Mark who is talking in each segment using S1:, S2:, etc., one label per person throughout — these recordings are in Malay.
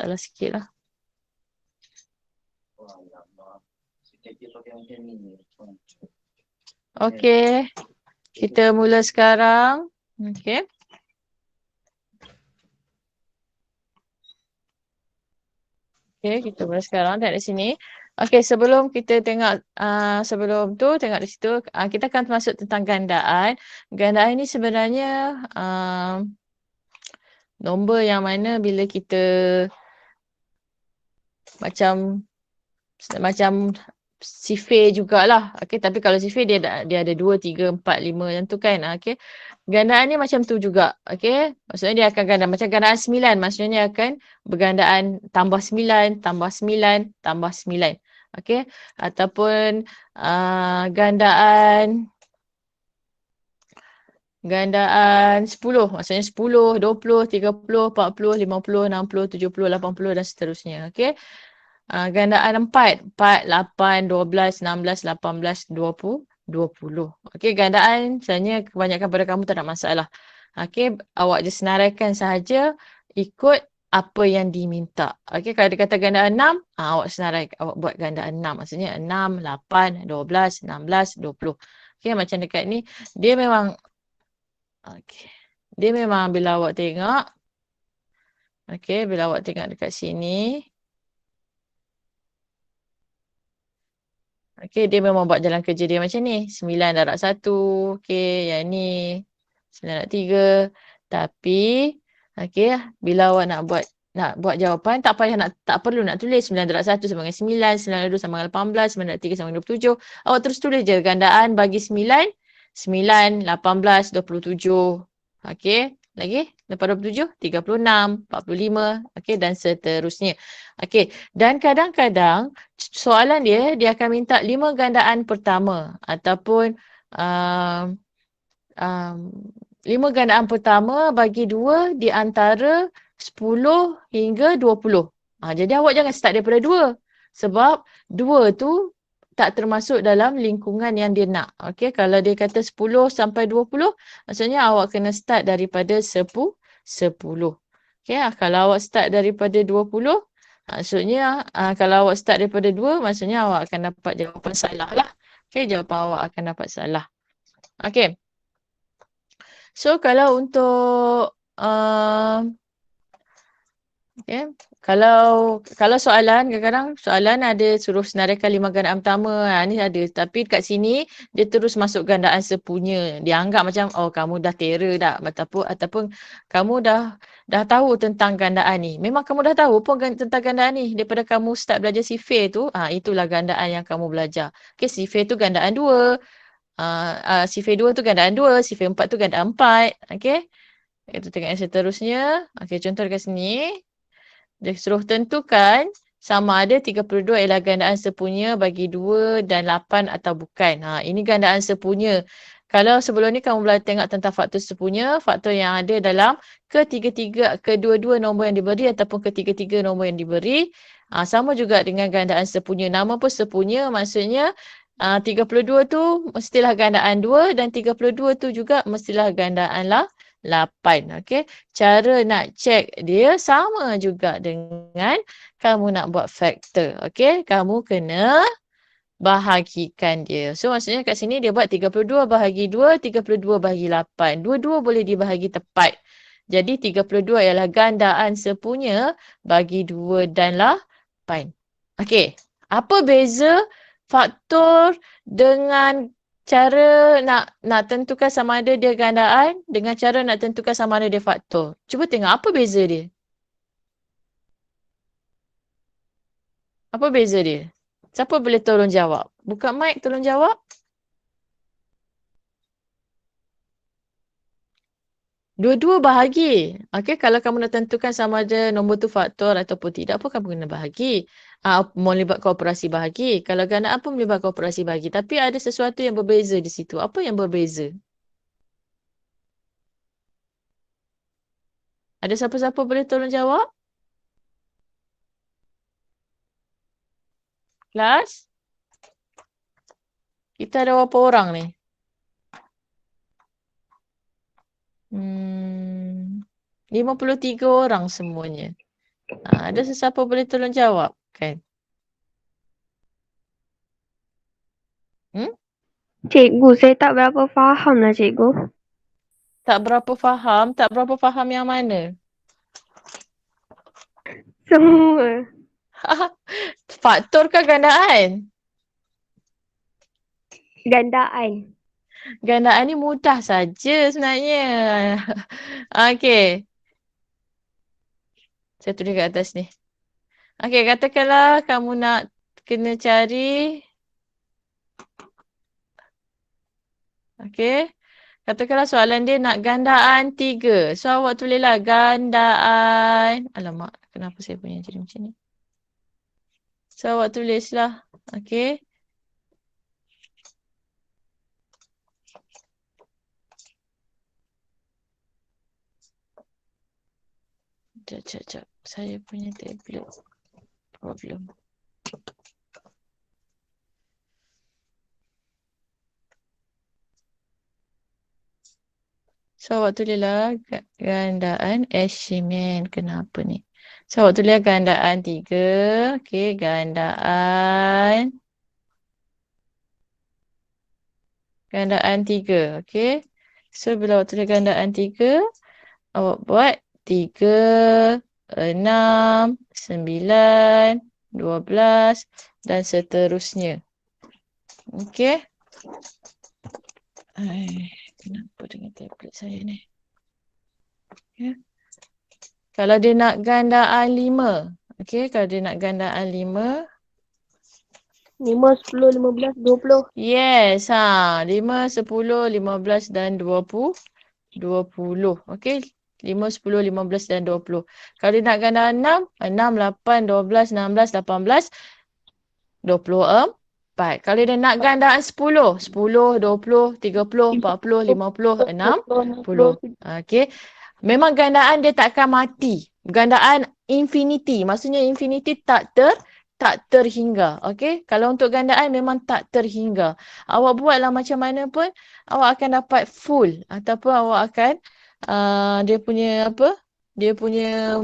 S1: Salah sikit lah. Okey. Kita mula sekarang. Okey. Okey, kita mula sekarang. Tengok di sini. Okey, sebelum kita tengok, sebelum tu tengok di situ, kita akan masuk tentang gandaan. Gandaan ni sebenarnya nombor yang mana bila kita macam sifir jugalah. Okey, tapi kalau sifir dia ada 2, 3, 4, 5 yang tu kan. Okey. Gandaan ni macam tu juga. Okey. Maksudnya dia akan ganda macam gandaan 9. Maksudnya akan bergandaan tambah 9, tambah 9, tambah 9. Okey. Ataupun gandaan 10. Maksudnya 10, 20, 30, 40, 50, 60, 70, 80 dan seterusnya. Okey. Gandaan 4. 4, 8, 12, 16, 18, 20, 20. Okey, gandaan sebenarnya kebanyakan pada kamu tak ada masalah. Okey, awak je senaraikan sahaja ikut apa yang diminta. Okey, kalau dia kata gandaan 6, awak senarai, awak buat gandaan 6. Maksudnya 6, 8, 12, 16, 20. Okey, macam dekat ni, dia memang okey. Dia memang bila awak tengok, okey, bila awak tengok dekat sini, okey, dia memang buat jalan kerja dia macam ni. 9 darab 1. Okey, yang ni 9 darab 3. Tapi, okey, bila awak nak buat jawapan, tak perlu nak tulis 9 darab 1 sama dengan 9, 9 darab 2 sama dengan 18, 9 darab 3 sama dengan 27. Awak terus tulis je gandaan bagi 9, 9, 18, 27. Okey, lagi? Lepas 27, 36, 45, okey, dan seterusnya. Okey, dan kadang-kadang soalan dia akan minta 5 gandaan pertama ataupun um, um, 5 gandaan pertama bagi 2 di antara 10 hingga 20. Jadi awak jangan start daripada 2 sebab 2 tu tak termasuk dalam lingkungan yang dia nak. Okey, kalau dia kata 10 sampai 20, maksudnya awak kena start daripada 10. Okey, kalau awak start daripada 20, maksudnya kalau awak start daripada 2, maksudnya awak akan dapat jawapan salah lah. Okey, jawapan awak akan dapat salah. Okey. So kalau untuk okay. Kalau soalan, kadang-kadang soalan ada suruh senaraikan 5 gandaan pertama. Ni ada. Tapi kat sini, dia terus masuk gandaan sepunya. Dia anggap macam, oh kamu dah terror dah. Ataupun kamu dah tahu tentang gandaan ni. Memang kamu dah tahu pun tentang gandaan ni. Daripada kamu start belajar sifir tu, itulah gandaan yang kamu belajar. Okay, sifir tu gandaan 2. Sifir 2 tu gandaan 2. Sifir 4 tu gandaan 4. Okay. Kita tengok yang seterusnya. Okay, contoh dekat sini. Dia suruh tentukan sama ada 32 ialah gandaan sepunya bagi 2 dan 8 atau bukan. Ini gandaan sepunya. Kalau sebelum ni kamu boleh tengok tentang faktor sepunya, faktor yang ada dalam kedua-dua nombor yang diberi ataupun ketiga-tiga nombor yang diberi. Sama juga dengan gandaan sepunya. Nama pun sepunya, maksudnya 32 tu mestilah gandaan 2 dan 32 tu juga mestilah gandaan 8. Okey. Cara nak check dia sama juga dengan kamu nak buat faktor. Okey. Kamu kena bahagikan dia. So maksudnya kat sini dia buat 32 bahagi 2, 32 bahagi 8. Dua-dua boleh dibahagi tepat. Jadi 32 ialah gandaan sepunya bagi 2 dan 8. Okey. Apa beza faktor dengan cara nak tentukan sama ada dia gandaan dengan cara nak tentukan sama ada dia faktor. Cuba tengok apa beza dia. Apa beza dia? Siapa boleh tolong jawab? Buka mic tolong jawab. Dua-dua bahagi. Okey, kalau kamu nak tentukan sama ada nombor tu faktor ataupun tidak, apa kamu kena bahagi. Melibatkan operasi bahagi. Kalau gandaan pun melibatkan operasi bahagi. Tapi ada sesuatu yang berbeza di situ. Apa yang berbeza? Ada siapa-siapa boleh tolong jawab? Kelas? Kita ada berapa orang ni? 53 orang semuanya. Ada sesiapa boleh tolong jawab kan? Hmm?
S2: Cikgu, saya tak berapa faham lah cikgu.
S1: Tak berapa faham yang mana?
S2: Semua.
S1: Faktor ke gandaan?
S2: Gandaan.
S1: Gandaan ni mudah saja sebenarnya. Okey, saya tulis kat atas ni. Okey, katakanlah kamu nak kena cari. Okey, katakanlah soalan dia nak gandaan 3. So, awak tulislah gandaan. Alamak, kenapa saya punya jadi macam ni? So, awak tulislah. Okey. Sekejap. Saya punya tablet problem. So, awak tulislah gandaan Ashimen. Kenapa ni? So, awak tulislah gandaan 3. Okey, gandaan 3. Okey. So, bila awak tulis gandaan 3, awak buat 3, 6, 9, 12 dan seterusnya. Okey. Kenapa dengan tablet saya ni? Okay. Kalau dia nak gandaan 5. Okey, kalau dia nak gandaan 5.
S2: 5, 10, 15, 20.
S1: Yes, 5, 10, 15 dan 20. 20. Okey, 5, 10, 15 dan 20. Kalau dia nak gandaan 6, 6, 8, 12, 16, 18, 24. Kalau dia nak gandaan 10, 10, 20, 30, 40, 50, 60. Okey. Memang gandaan dia tak akan mati. Gandaan infinity. Maksudnya infinity tak terhingga. Okey. Kalau untuk gandaan memang tak terhingga. Awak buatlah macam mana pun awak akan dapat full ataupun awak akan dia punya apa? Dia punya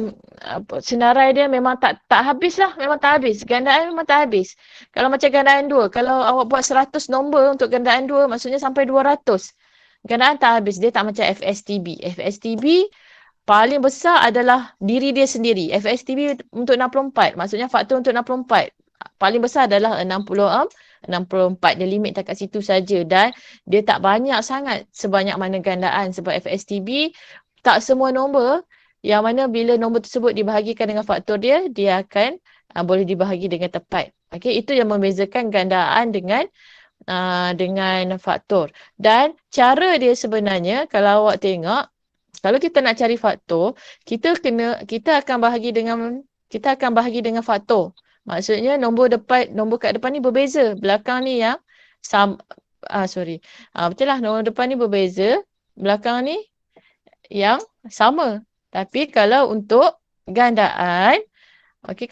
S1: senarai dia memang tak habis lah. Memang tak habis. Gandaan memang tak habis. Kalau macam gandaan 2, kalau awak buat 100 nombor untuk gandaan 2, maksudnya sampai 200. Gandaan tak habis. Dia tak macam FSTB. FSTB paling besar adalah diri dia sendiri. FSTB untuk 64. Maksudnya faktor untuk 64. Paling besar adalah 64. Dia limit tak kat situ saja. Dan dia tak banyak sangat sebanyak mana gandaan. Sebab FSTB tak semua nombor yang mana bila nombor tersebut dibahagikan dengan faktor dia, dia akan boleh dibahagi dengan tepat. Okey, itu yang membezakan gandaan dengan faktor. Dan cara dia sebenarnya kalau awak tengok, kalau kita nak cari faktor, kita akan bahagi dengan faktor. Maksudnya nombor kat depan ni berbeza. Belakang ni yang betul lah, nombor depan ni berbeza, belakang ni yang sama. Tapi kalau untuk gandaan,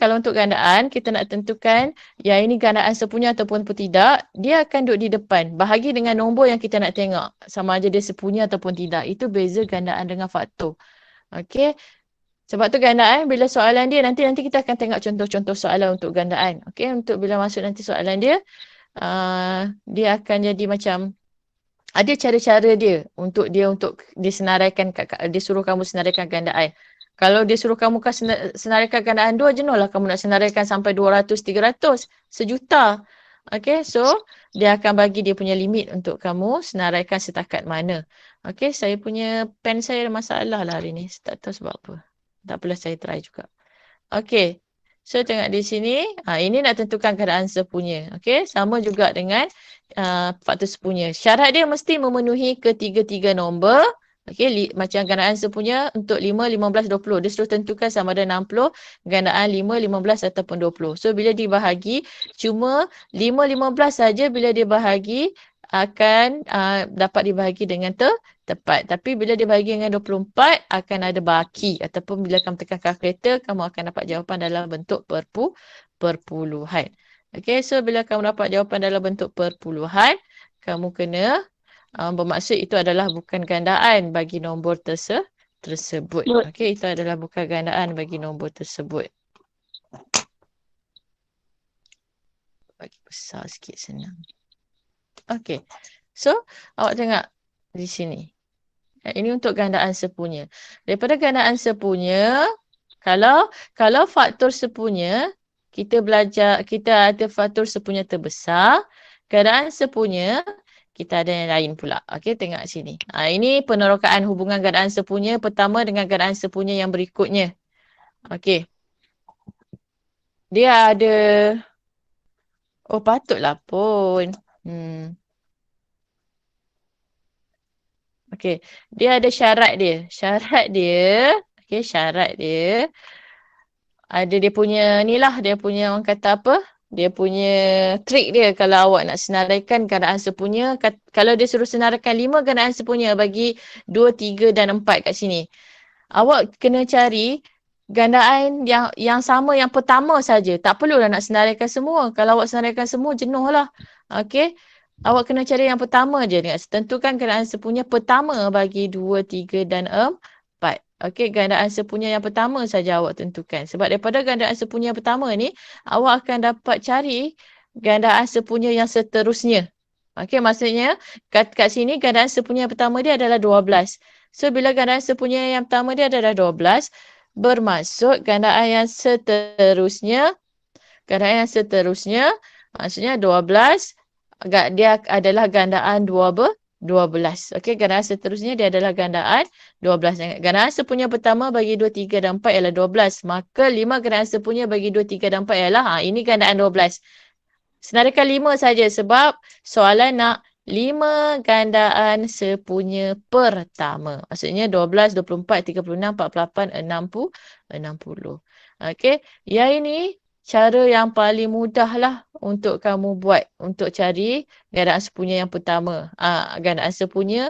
S1: kalau untuk gandaan, kita nak tentukan yang ini gandaan sepunya ataupun tidak, dia akan duduk di depan. Bahagi dengan nombor yang kita nak tengok. Sama ada dia sepunya ataupun tidak. Itu beza gandaan dengan faktor. Okey. Sebab tu gandaan, bila soalan dia, nanti kita akan tengok contoh-contoh soalan untuk gandaan. Okey, untuk bila masuk nanti soalan dia, dia akan jadi macam, ada cara-cara dia untuk disenaraikan, dia suruh kamu senaraikan gandaan. Kalau dia suruh kamu senaraikan gandaan 2, jenuhlah kamu nak senaraikan sampai 200, 300, sejuta. Okay, so dia akan bagi dia punya limit untuk kamu senaraikan setakat mana. Okay, saya punya pen saya ada masalah lah hari ni. Tak tahu sebab apa. Tak apalah, saya try juga. Okay, so tengok di sini. Ini nak tentukan keadaan sepunya. Okay, sama juga dengan faktor sepunya. Syarat dia mesti memenuhi ketiga-tiga nombor. Okay, macam gandaan sepunya untuk 5, 15, 20. Dia suruh tentukan sama ada 60, gandaan 5, 15 ataupun 20. So, bila dibahagi, cuma 5, 15 saja bila dia bahagi akan dapat dibahagi dengan tepat. Tapi bila dibahagi dengan 24, akan ada baki. Ataupun bila kamu tekan kalkulator, kamu akan dapat jawapan dalam bentuk perpuluhan. Okay, so bila kamu dapat jawapan dalam bentuk perpuluhan, kamu kena bermaksud itu adalah bukan gandaan bagi nombor tersebut.
S2: But
S1: Okey, itu adalah bukan gandaan bagi nombor tersebut. Bagi besar sikit senang. Okey. So, awak tengok di sini. Ini untuk gandaan sepunya. Daripada gandaan sepunya, kalau faktor sepunya, kita ada faktor sepunya terbesar. Gandaan sepunya, kita ada yang lain pula. Okey, tengok sini. Ini penerokaan hubungan gandaan sepunya pertama dengan gandaan sepunya yang berikutnya. Okey. Dia ada, patutlah pun. Okey, dia ada syarat dia. Syarat dia ada dia punya ni lah, dia punya orang kata apa? Dia punya trik dia kalau awak nak senaraikan gandaan sepunya. Kalau dia suruh senaraikan 5 gandaan sepunya bagi 2, 3 dan 4 kat sini. Awak kena cari gandaan yang sama yang pertama saja. Tak perlulah nak senaraikan semua. Kalau awak senaraikan semua, jenuh lah. Okey. Awak kena cari yang pertama je. Tentukan gandaan sepunya pertama bagi 2, 3 dan 4. Okey, gandaan sepunya yang pertama saja awak tentukan. Sebab daripada gandaan sepunya yang pertama ni, awak akan dapat cari gandaan sepunya yang seterusnya. Okey, maksudnya kat sini gandaan sepunya yang pertama dia adalah 12. So, bila gandaan sepunya yang pertama dia adalah 12, bermaksud gandaan yang seterusnya, maksudnya 12, dia adalah gandaan 12. Okey, gandaan seterusnya dia adalah gandaan 12. Gandaan sepunya pertama bagi 2, 3 dan 4 ialah 12. Maka 5 gandaan sepunya bagi 2, 3 dan 4 ialah, ini gandaan 12. Senaraikan 5 saja sebab soalan nak 5 gandaan sepunya pertama. Maksudnya 12, 24, 36, 48, 60, 60. Okey, yang ini cara yang paling mudah lah untuk kamu buat untuk cari gandaan sepunya yang pertama. Gandaan sepunya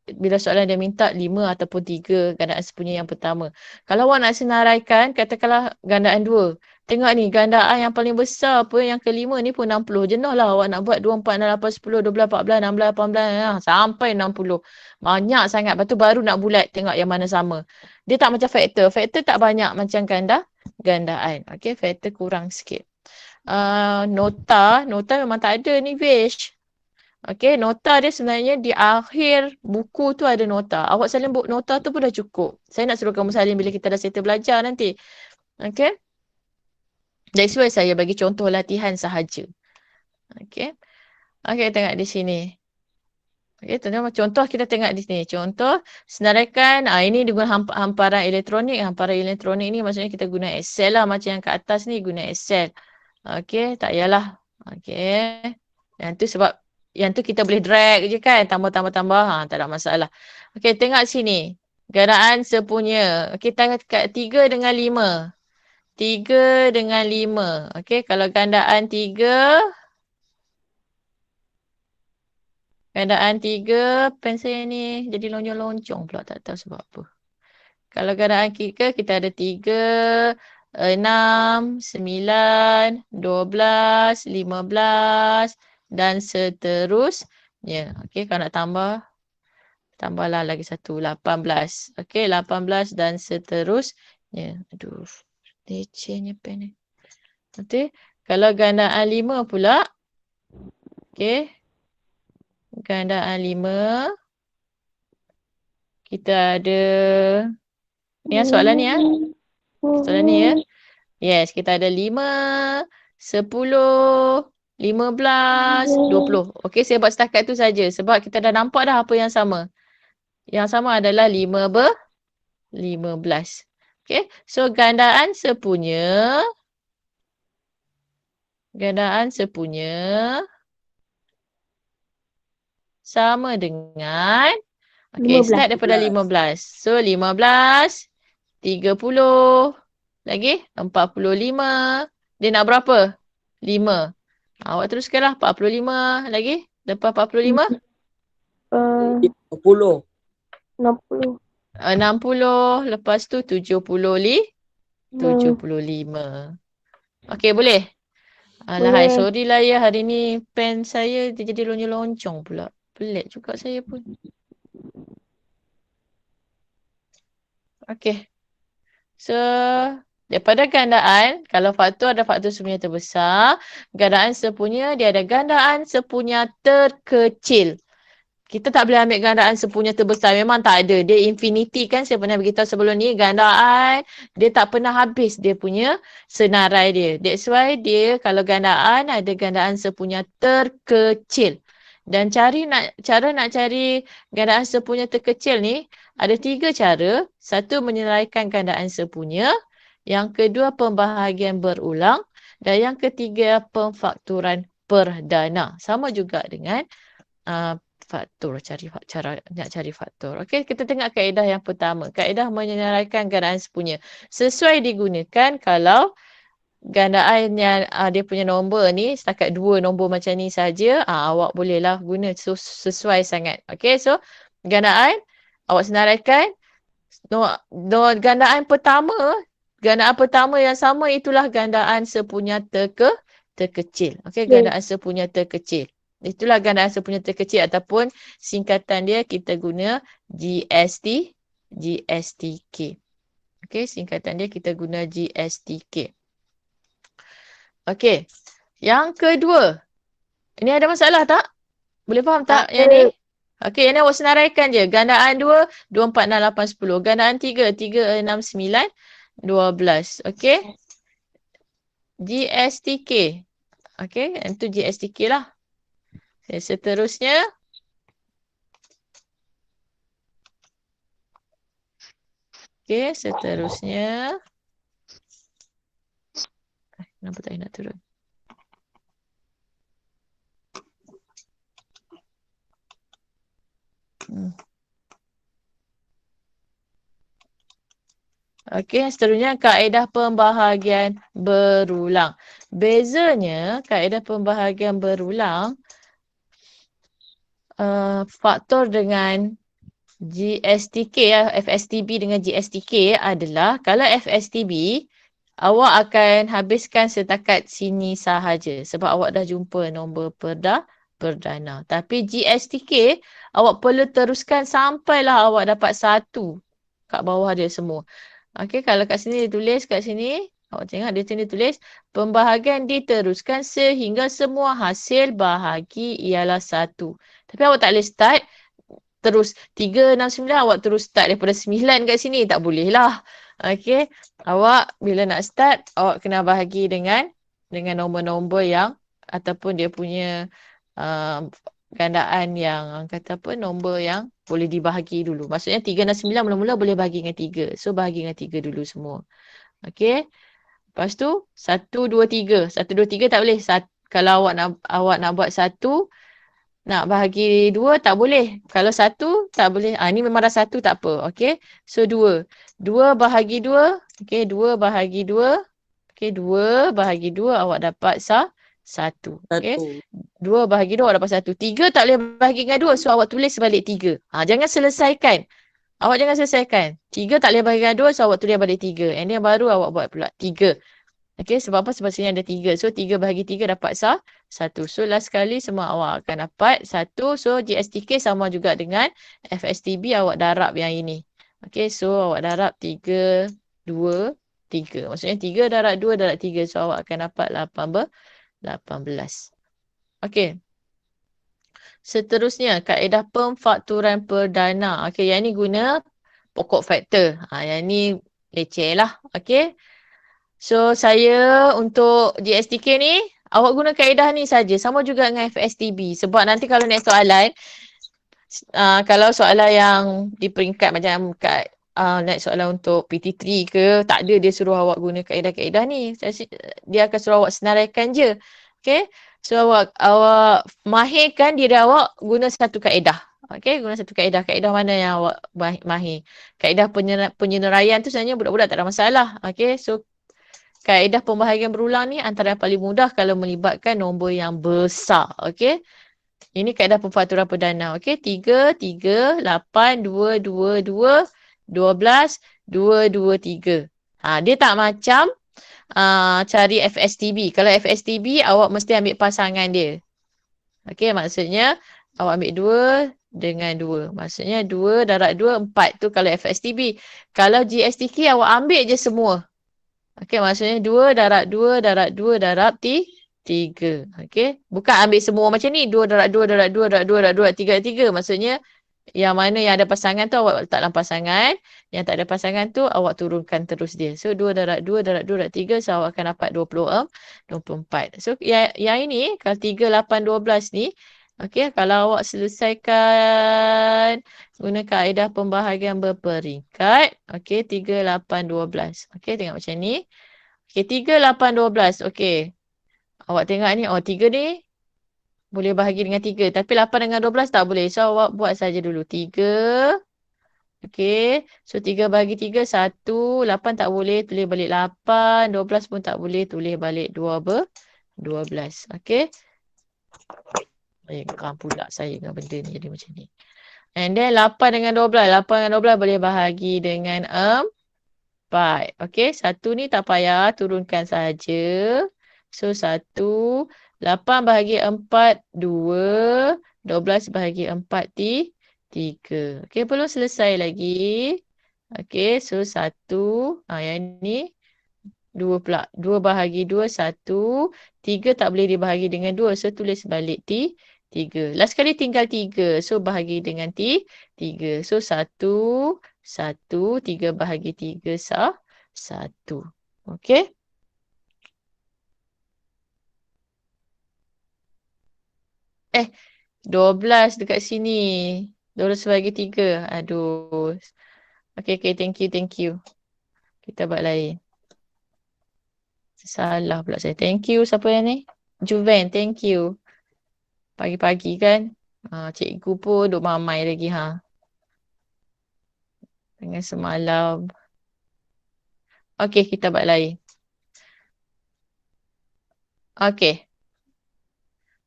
S1: bila soalan dia minta 5 ataupun 3 gandaan sepunya yang pertama. Kalau awak nak senaraikan, katakanlah gandaan 2. Tengok ni, gandaan yang paling besar pun yang kelima ni pun 60. Jenuh lah awak nak buat 2, 4, 6, 8, 10, 12, 14, 16, 18, sampai 60. Banyak sangat. Lepas tu baru nak bulat tengok yang mana sama. Dia tak macam faktor. Faktor tak banyak macam gandaan. Okey, faktor kurang sikit. Nota memang tak ada ni, Vish. Okey, nota dia sebenarnya di akhir buku tu ada nota. Awak salin nota tu pun dah cukup. Saya nak suruh kamu salin bila kita dah settle belajar nanti. Okey. That's why saya bagi contoh latihan sahaja. Okey. Okey, tengok di sini. Okey, contoh kita tengok di sini. Contoh, senaraikan, ini dengan hamparan elektronik. Hamparan elektronik ni maksudnya kita guna Excel lah. Macam yang kat atas ni guna Excel. Okey, tak yalah. Okey. Yang tu sebab yang tu kita boleh drag je kan. Tambah. Tak ada masalah. Okey, tengok sini. Gandaan sepunya. Okey, kita kat 3 dengan 5. 3 dengan 5. Okey, kalau gandaan 3. Gandaan 3. Pen saya ni jadi lonjong-lonjong pula. Tak tahu sebab apa. Kalau gandaan 3, kita ada 3, 6, 9, 12, 15 dan seterusnya. Okey, kalau nak tambahlah lagi satu, 18. Okey, 18 dan seterusnya. Aduh, lecehnya pen ni. Okey, kalau gandaan 5 pula. Okey, gandaan 5. Kita ada, ni soalan ni ya. Soalan ni ya. Yes, kita ada 5, 10, 15, 20. Okey, saya buat setakat tu saja sebab kita dah nampak dah apa yang sama. Yang sama adalah 15. Okey, so gandaan sepunya sama dengan, okey,
S2: 15.
S1: start daripada 15. So 15, 30, lagi 45. Dia nak berapa? 5. Awak teruskanlah 45 lagi. Lepas 45?
S2: 60.
S1: 60. Lepas tu 75. Okey, boleh? Alahai,
S2: Boleh.
S1: sorry lah ya. Hari ni pen saya dia jadi lonjong-loncong pula. Pelik juga saya pun. Okey. So, daripada gandaan, kalau faktor ada faktor sepunya terbesar, gandaan sepunya dia ada gandaan sepunya terkecil. Kita tak boleh ambil gandaan sepunya terbesar. Memang tak ada. Dia infinity kan, saya pernah beritahu sebelum ni. Gandaan, dia tak pernah habis dia punya senarai dia. That's why dia kalau gandaan, ada gandaan sepunya terkecil. Dan cara nak cari gandaan sepunya terkecil ni, ada 3 cara. Satu, menyenaraikan gandaan sepunya. Yang kedua, pembahagian berulang. Dan yang ketiga, pemfakturan perdana. Sama juga dengan faktor, nak cari faktor. Okey, kita tengok kaedah yang pertama. Kaedah menyenaraikan gandaan sepunya. Sesuai digunakan kalau gandaan yang dia punya nombor ni setakat 2 nombor macam ni saja, awak bolehlah guna sesuai sangat. Okey, so gandaan awak senaraikan gandaan pertama yang sama itulah gandaan sepunya terkecil. Okey, gandaan sepunya terkecil. Itulah gandaan sepunya terkecil ataupun singkatan dia kita guna GSTK. Okey, singkatan dia kita guna GSTK. Okey, yang kedua. Ini ada masalah tak? Boleh faham tak yang ni? Okey, yang ni awak senaraikan je. Gandaan 2, 2, 4, 6, 8, 10. Gandaan 3, 3, 6, 9, 12. Okey. GSTK. Okey, itu GSTK lah. Seterusnya. Okey, seterusnya. Kenapa tak nak turun? Okey, seterusnya kaedah pembahagian berulang. Bezanya kaedah pembahagian berulang faktor dengan GSTK FSTB dengan GSTK adalah kalau FSTB awak akan habiskan setakat sini sahaja sebab awak dah jumpa nombor perdana. Tapi GSTK awak perlu teruskan sampailah awak dapat 1 kat bawah dia semua. Okey, kalau kat sini dia tulis kat sini, awak tengok dia sini tulis pembahagian diteruskan sehingga semua hasil bahagi ialah 1. Tapi awak tak boleh start terus 3, 6, 9 awak terus start daripada 9 kat sini. Tak boleh lah. Okey, awak bila nak start, awak kena bahagi dengan nombor-nombor yang ataupun dia punya gandaan yang kata apa, nombor yang boleh dibahagi dulu. Maksudnya 3 dan 9 mula-mula boleh bahagi dengan 3. So bahagi dengan 3 dulu semua. Okey. Lepas tu 1, 2, 3. 1, 2, 3 tak boleh. Kalau awak nak buat 1, nak bahagi 2 tak boleh. Kalau 1 tak boleh. Ni memang dah 1 tak apa. Okey. So 2. 2 bahagi 2. Okey, 2 bahagi 2. Okey, 2 bahagi 2 awak dapat 1. Okey. 2 bahagi 2 awak dapat 1. 3 tak boleh bahagi dengan 2. So awak tulis sebalik 3. Jangan selesaikan. Awak jangan selesaikan. 3 tak boleh bahagi dengan 2. So awak tulis balik 3. And then baru awak buat pula 3. Okey, sebab apa? Sebab sini ada 3. So 3 bahagi 3 dapat 1. So last sekali semua awak akan dapat 1. So GSTK sama juga dengan FSTB, awak darab yang ini. Okey, so awak darab 3, 2, 3. Maksudnya 3 darab 2 darab 3. So awak akan dapat 18. Okey. Seterusnya, kaedah pemfakturan perdana. Okey, yang ni guna pokok faktor. Yang ni leceh lah. Okey. So, saya untuk GSTK ni, awak guna kaedah ni saja. Sama juga dengan FSTB. Sebab nanti kalau next soalan, kalau soalan yang di peringkat macam kat next soalan untuk PT3 ke, tak ada dia suruh awak guna kaedah-kaedah ni. Dia akan suruh awak senaraikan je. Okay. So, awak mahirkan diri awak guna satu kaedah. Okay, guna satu kaedah. Kaedah mana yang awak mahir? Kaedah penyenaraian tu sebenarnya budak-budak tak ada masalah. Okay, so kaedah pembahagian berulang ni antara yang paling mudah kalau melibatkan nombor yang besar. Okay. Ini kaedah pemfakturan perdana. Okay. 3, 3, 8, 2, 2, 2, 12, 2, 2, 3. Dia tak macam cari FSTB. Kalau FSTB, awak mesti ambil pasangan dia. Okay. Maksudnya, awak ambil 2, dengan 2. Maksudnya 2 darab 2, 4 tu kalau FSTB. Kalau GSTK awak ambil je semua. Okey, maksudnya 2 darab 2 darab 2 darab 3. Okey. Bukan ambil semua macam ni. 2 darab 2 darab 2 darab 2 darab 2 darab 3 darab 3. Maksudnya yang mana yang ada pasangan tu awak letak dalam pasangan. Yang tak ada pasangan tu awak turunkan terus dia. So 2 darab 2 darab 2 darab 3. So awak akan dapat 24. So yang ini kalau 3, 8, 12 ni. Okey, kalau awak selesaikan guna kaedah pembahagian berperingkat. Okey, 3, 8, 12. Okey, tengok macam ni. Okey, 3, 8, 12. Okey. Awak tengok ni. Oh, 3 ni boleh bahagi dengan 3. Tapi 8 dengan 12 tak boleh. So, awak buat saja dulu. 3. Okey. So, 3 bahagi 3, 1. 8 tak boleh. Tulis balik 8. 12 pun tak boleh. Tulis balik 12. Okey. Geram pula saya dengan benda ni jadi macam ni. And then 8 dengan 12. 8 dengan 12 boleh bahagi dengan 4. Okey. 1 ni tak payah. Turunkan saja. So, 1. 8 bahagi 4, 2. 12 bahagi 4, 3. Okey, belum selesai lagi. Okey, so 1. Yang ni 2 pula. 2 bahagi 2, 1. 3 tak boleh dibahagi dengan 2. So, tulis balik 3. Last kali tinggal 3. So, bahagi dengan 3. So, 1. 1. 3 bahagi 3, 1. Okey. 12 dekat sini. 12 bagi 3. Aduh. Okay. Thank you. Kita buat lain. Salah pula saya. Thank you. Siapa yang ni? Juven. Thank you. Pagi-pagi kan. Cikgu pun duk mamai lagi ha. Dengan semalam. Okay. Kita buat lain. Okay.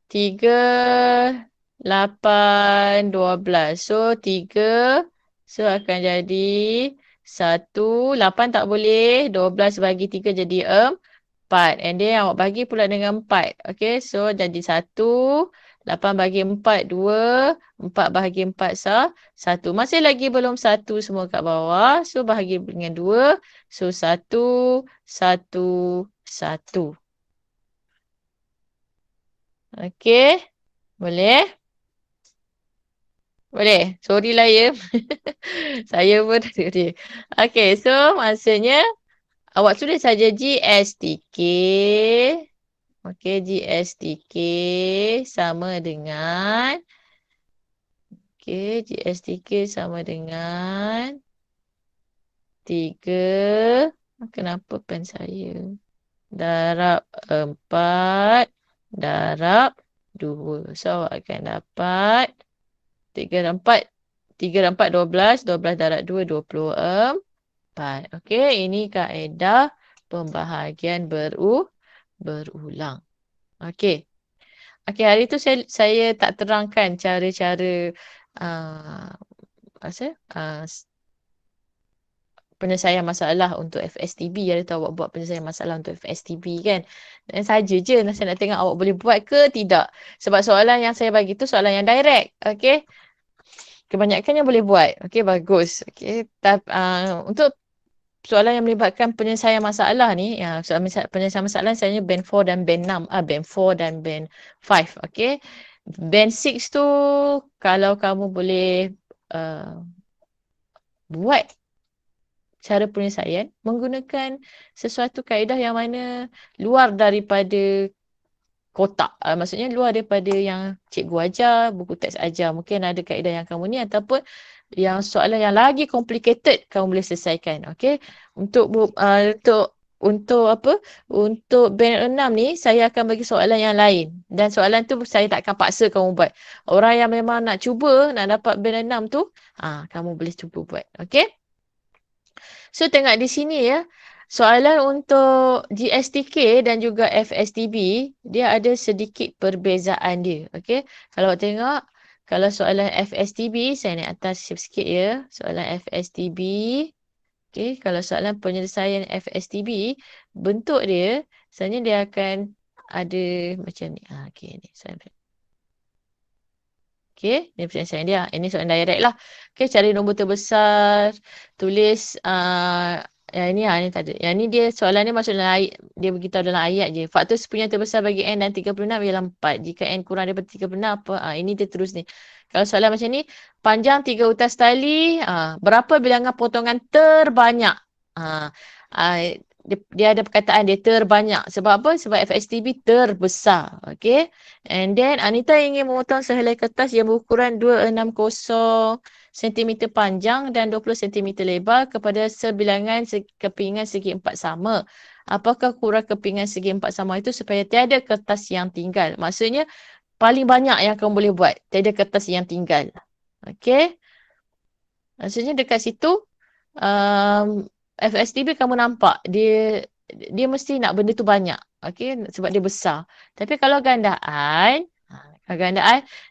S1: 3, 8, 12. So, 3. So, akan jadi 1. 8 tak boleh. 12 bagi 3 jadi 4. And then awak bagi pula dengan 4. Okay. So, jadi 1. 8 bagi 4, 2. 4 bahagi 4, 1. Masih lagi belum 1 semua kat bawah. So, bahagi dengan 2. So, 1, 1, 1. Okay. Boleh? Boleh. Sorry lah ya. Saya pun dia. Okay. So, maksudnya awak tulis saja GSTK. Okay. GSTK sama dengan. Okay. GSTK sama dengan 3. Kenapa pen saya? Darab 4. Darab 2. So, awak akan dapat 3 dan 4. 3 dan 4, 12. 12 darab 2, 24. Okey, ini kaedah pembahagian berulang. Okey. Okey, hari tu saya tak terangkan cara-cara penyelesaian masalah untuk FSTB. Ada tahu awak buat penyelesaian masalah untuk FSTB kan? Dan saja je saya nak tengok awak boleh buat ke tidak. Sebab soalan yang saya bagi tu soalan yang direct. Okey. Kebanyakannya boleh buat. Okey, bagus. Okey. Untuk soalan yang melibatkan penyelesaian masalah ni, soalan penyelesaian masalah saya band 4 dan band 6. Band 4 dan band 5. Okey. Band 6 tu kalau kamu boleh buat cara penyelesaian menggunakan sesuatu kaedah yang mana luar daripada kotak. Maksudnya luar daripada yang cikgu ajar, buku teks ajar. Mungkin ada kaedah yang kamu ni ataupun yang soalan yang lagi complicated kamu boleh selesaikan. Okey. Untuk apa? Untuk band 6 ni saya akan bagi soalan yang lain. Dan soalan tu saya tak akan paksa kamu buat. Orang yang memang nak cuba nak dapat band 6 tu, kamu boleh cuba buat. Okey? So tengok di sini ya. Soalan untuk GSTK dan juga FSTB, dia ada sedikit perbezaan dia. Okey. Kalau tengok, kalau soalan FSTB, saya naik atas sikit ya. Soalan FSTB. Okey. Kalau soalan penyelesaian FSTB, bentuk dia, sebenarnya dia akan ada macam ni. Okey ni. Okey, ini penyelesaian dia. Ini soalan direct lah. Okey, cari nombor terbesar. Tulis yang ini tak ada. Yang ni dia soalan ni masuk dalam ayat, dia beritahu dalam ayat je. Faktor sepunya terbesar bagi n dan 36 ialah 4. Jika n kurang daripada 36 apa? Ini dia terus ni. Kalau soalan macam ni, panjang 3 utas tali, berapa bilangan potongan terbanyak? Ah, ah, dia ada perkataan dia terbanyak. Sebab apa? Sebab FSTB terbesar. Okey. And then Anita ingin memotong sehelai kertas yang berukuran 260 cm panjang dan 20 cm lebar kepada sebilangan kepingan segi empat sama. Apakah kurang kepingan segi empat sama itu supaya tiada kertas yang tinggal? Maksudnya paling banyak yang kamu boleh buat. Tiada kertas yang tinggal. Okey. Maksudnya dekat situ FSTB kamu nampak dia mesti nak benda tu banyak. Okey, sebab dia besar. Tapi kalau gandaan,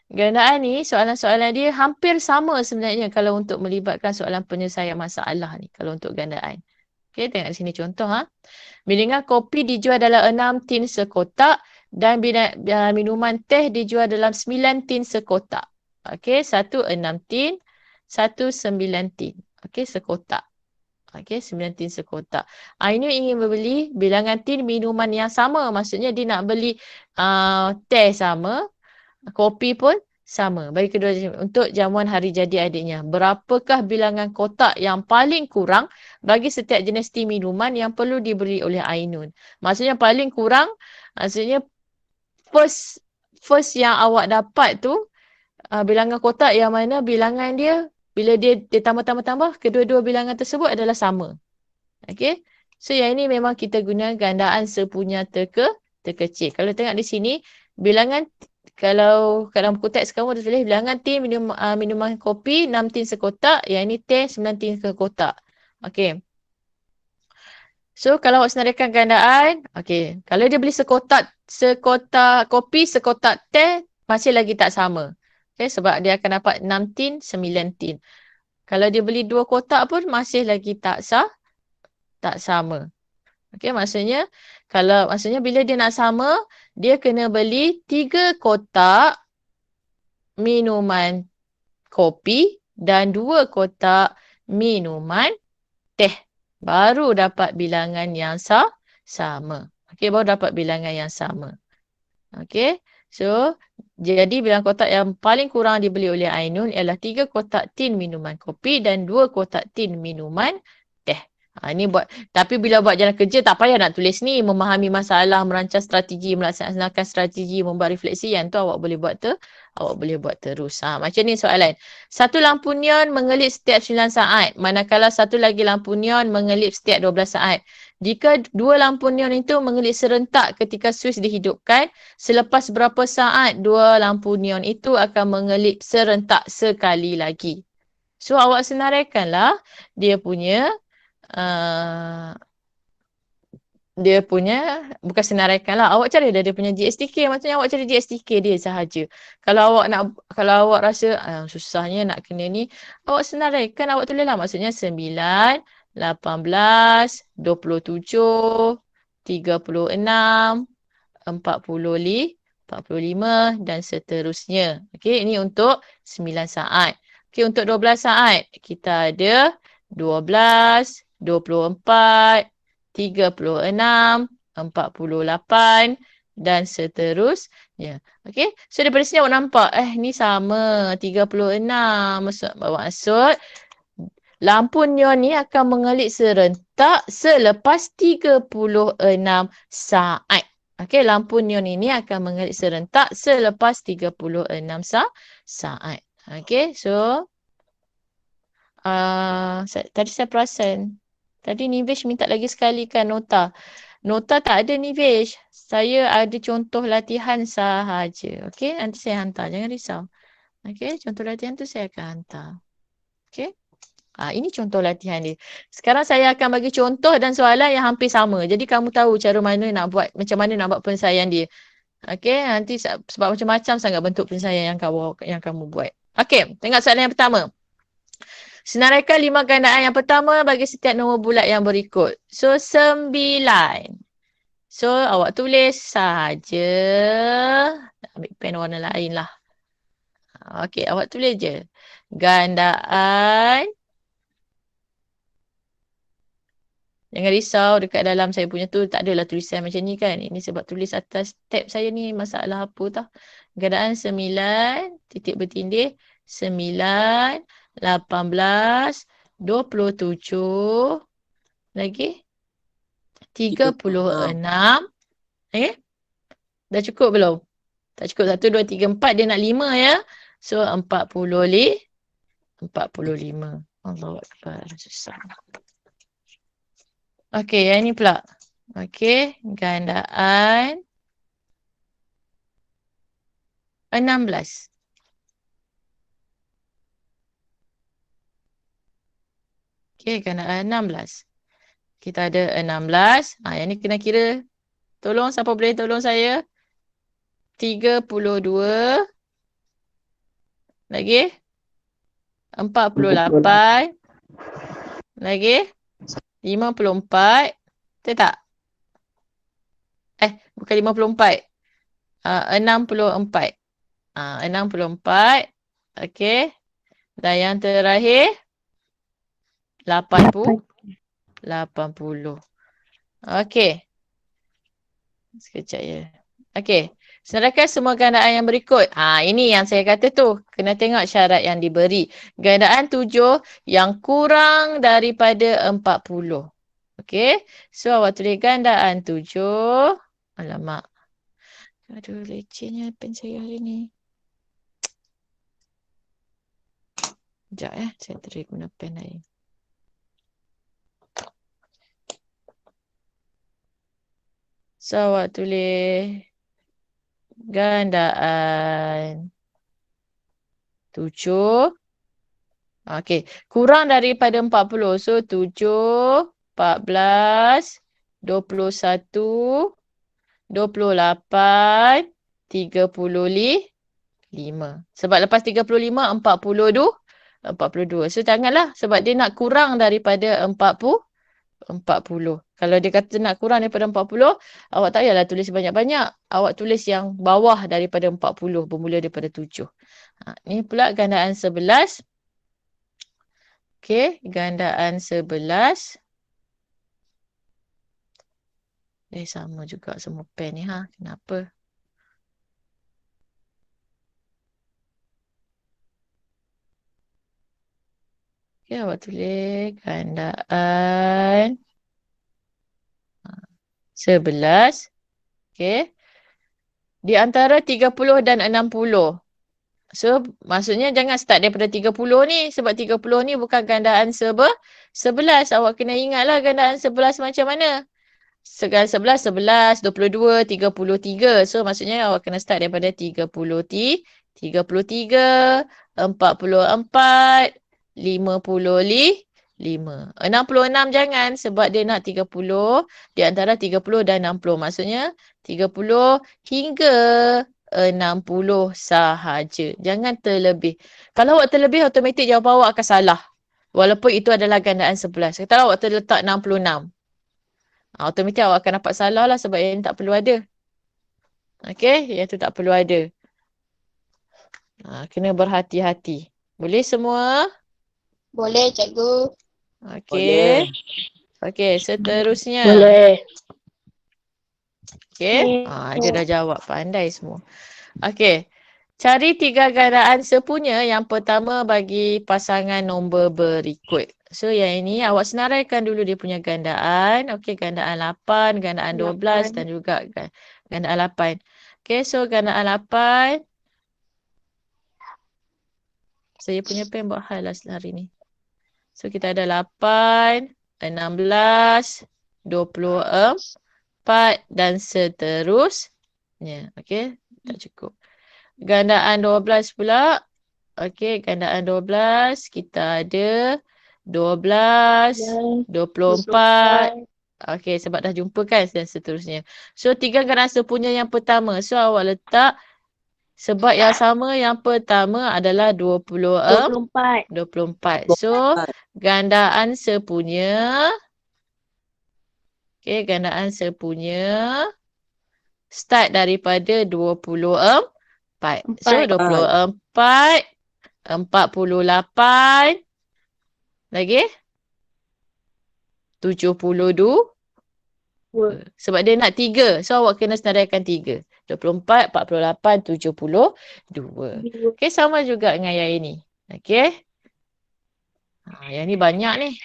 S1: gandaan ni soalan-soalan dia hampir sama sebenarnya kalau untuk melibatkan soalan penyelesaian masalah ni kalau untuk gandaan. Okey, tengok sini contoh Bilangan kopi dijual dalam 6 tin sekotak dan minuman teh dijual dalam 9 tin sekotak. Okey, 1 6 tin, 1 9 tin. Okey, sekotak. Okey, 9 tin sekotak. Ainul ingin membeli bilangan tin minuman yang sama. Maksudnya dia nak beli teh sama, kopi pun sama. Bagi kedua untuk jamuan hari jadi adiknya. Berapakah bilangan kotak yang paling kurang bagi setiap jenis tin minuman yang perlu dibeli oleh Ainul? Maksudnya paling kurang, maksudnya first yang awak dapat tu bilangan kotak yang mana bilangan dia bila dia tambah-tambah, kedua-dua bilangan tersebut adalah sama. Okey. So yang ini memang kita guna gandaan sepunya terkecil. Kalau tengok di sini, bilangan kalau dalam buku teks kamu ada tulis bilangan tin minuman kopi 6 tin sekotak, yang ini teh 9 tin sekotak. Okey. So kalau awak senaraikan gandaan, okey, kalau dia beli sekotak kopi, sekotak teh masih lagi tak sama. Okay, sebab dia akan dapat 6 tin, 9 tin. Kalau dia beli 2 kotak pun masih lagi tak sama. Okey, maksudnya bila dia nak sama, dia kena beli 3 kotak minuman kopi dan 2 kotak minuman teh. Baru dapat bilangan yang sama. Okey, baru dapat bilangan yang sama. Okey. So, jadi bilangan kotak yang paling kurang dibeli oleh Ainul ialah 3 kotak tin minuman kopi dan 2 kotak tin minuman teh. Ini tapi bila buat jalan kerja tak payah nak tulis ni. Memahami masalah, merancang strategi, melaksanakan strategi, membuat refleksi. Yang tu awak boleh buat terus. Macam ni soalan. Satu lampu neon mengelip setiap 9 saat. Manakala satu lagi lampu neon mengelip setiap 12 saat. Jika dua lampu neon itu mengelip serentak ketika suis dihidupkan, selepas berapa saat dua lampu neon itu akan mengelip serentak sekali lagi. So awak senaraikanlah dia punya bukan senaraikanlah, awak cari dia punya GSTK, maksudnya awak cari GSTK dia sahaja. Kalau awak rasa susahnya nak kena ni, awak senaraikan, awak tulislah maksudnya 9, 18, 27, 36, 45 dan seterusnya. Okey, ini untuk 9 saat. Okey, untuk 12 saat kita ada 12, 24, 36, 48 dan seterusnya. Okey, so daripada sini awak nampak ni sama 36. Maksud lampu neon ni akan mengelip serentak selepas 36 saat. Okey, lampu neon ini akan mengelip serentak selepas 36 saat. Okey, so tadi saya perasan. Tadi Nivesh minta lagi sekali kan nota. Nota tak ada Nivesh. Saya ada contoh latihan sahaja. Okey, nanti saya hantar. Jangan risau. Okey, contoh latihan tu saya akan hantar. Okey. Ini contoh latihan dia. Sekarang saya akan bagi contoh dan soalan yang hampir sama. Jadi kamu tahu cara mana nak buat, macam mana nak buat penyelesaian dia. Okey, nanti sebab macam-macam sangat bentuk penyelesaian yang kamu buat. Okey, tengok soalan yang pertama. Senaraikan 5 gandaan yang pertama bagi setiap nombor bulat yang berikut. So, 9. So, awak tulis sahaja. Ambil pen warna lain lah. Okey, awak tulis je. Gandaan. Jangan risau, dekat dalam saya punya tu tak adalah tulisan macam ni kan. Ini sebab tulis atas tab saya ni masalah apa tau. Gandaan 9, titik bertindih, 9, 18, 27, lagi 36. Dah cukup belum? Tak cukup 1, 2, 3, 4. Dia nak 5 ya. So 45. Allahu Akbar. Susah. Okey, yang ni pula. Okey, gandaan 16. Okey, gandaan 16. Kita ada 16. Yang ni kena kira. Tolong, siapa boleh tolong saya? 32. Lagi? 48. Lagi? 54. Betul tak? Bukan 54. 64. 64. Okey. Dan yang terakhir 80. Okey. Sekejap ya. Okey. Sedangkan semua gandaan yang berikut. Ini yang saya kata tu. Kena tengok syarat yang diberi. Gandaan 7 yang kurang daripada 40. Okey. So awak tulis gandaan 7. Alamak. Aduh, lecehnya pen saya hari ni. Sekejap saya try guna pen lain. So awak tulis gandaan 7. Okey. Kurang daripada 40. So 7, 14, 21, 28, 35. Sebab lepas 35, 42. So janganlah. Sebab dia nak kurang daripada 40. Kalau dia kata nak kurang daripada 40, awak tak payahlah tulis banyak-banyak. Awak tulis yang bawah daripada 40, bermula daripada 7. Ni pula gandaan 11. Okey, gandaan 11. Sama juga semua pen ni Kenapa? Okey, awak tulis gandaan 11. Okey. Di antara 30 dan 60. So, maksudnya jangan start daripada 30 ni. Sebab 30 ni bukan gandaan 11. Awak kena ingatlah gandaan 11 macam mana. Gandaan 11, 11, 22, 33. So, maksudnya awak kena start daripada 33, 44, 55. 66 jangan sebab dia nak 30 di antara 30 dan 60. Maksudnya 30 hingga 60 sahaja. Jangan terlebih. Kalau awak terlebih, automatik jawapan awak akan salah. Walaupun itu adalah gandaan 11. Kalau awak terletak 66. Automatik awak akan dapat salah lah sebab yang tak perlu ada. Okey, yang tu tak perlu ada. Kena berhati-hati. Boleh semua?
S2: Boleh, cikgu.
S1: Okey. Okey, seterusnya.
S2: Boleh.
S1: Okey. Dia dah jawab. Pandai semua. Okey. Cari 3 gandaan sepunya. Yang pertama bagi pasangan nombor berikut. So yang ini awak senaraikan dulu dia punya gandaan. Okey, gandaan 8, gandaan 12 dan juga gandaan 8. Okey, so gandaan 8. Saya punya pen buat hal lah hari ni. So kita ada 8, 16, 24 dan seterusnya. Okey, tak cukup. Gandaan 12 pula. Okey, gandaan 12 kita ada 12, 24. Okey, sebab dah jumpa kan dan seterusnya. So 3 gandaan sepunya yang pertama. So awak letak sebab yang sama yang pertama adalah 24. So gandaan sepunya. Okey, gandaan sepunya start daripada 24. 4. So,
S2: 4.
S1: 24, 48, lagi 72. Sebab dia nak 3. So, awak kena senaraikan 3. 24, 48, 72. Okey, sama juga dengan yang ini. Okey. Yang ni banyak ni.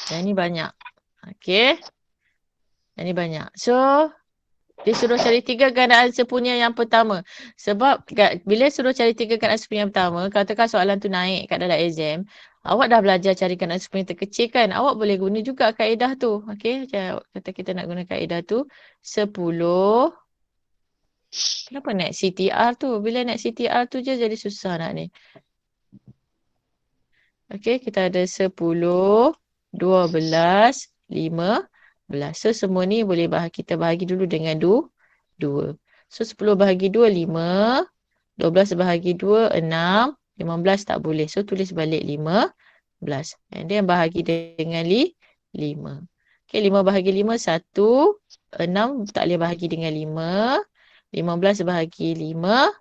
S1: Yang ni banyak. Okey. Yang ni banyak. So, dia suruh cari 3 gandaan sepunya yang pertama. Sebab bila suruh cari 3 gandaan sepunya yang pertama, katakan soalan tu naik kat dalam exam, awak dah belajar cari gandaan sepunya terkecil kan? Awak boleh guna juga kaedah tu. Okey, kata kita nak guna kaedah tu. 10. Kenapa naik CTR tu? Bila naik CTR tu je jadi susah nak ni. Okey, kita ada 10, 12, 15. So, semua ni boleh kita bahagi dulu dengan 2. So, 10 bahagi 2, 5. 12 bahagi 2, 6. 15 tak boleh. So, tulis balik 15. And then bahagi dengan 5. Okey, 5 bahagi 5, 1. 6 tak boleh bahagi dengan 5. 15 bahagi 5,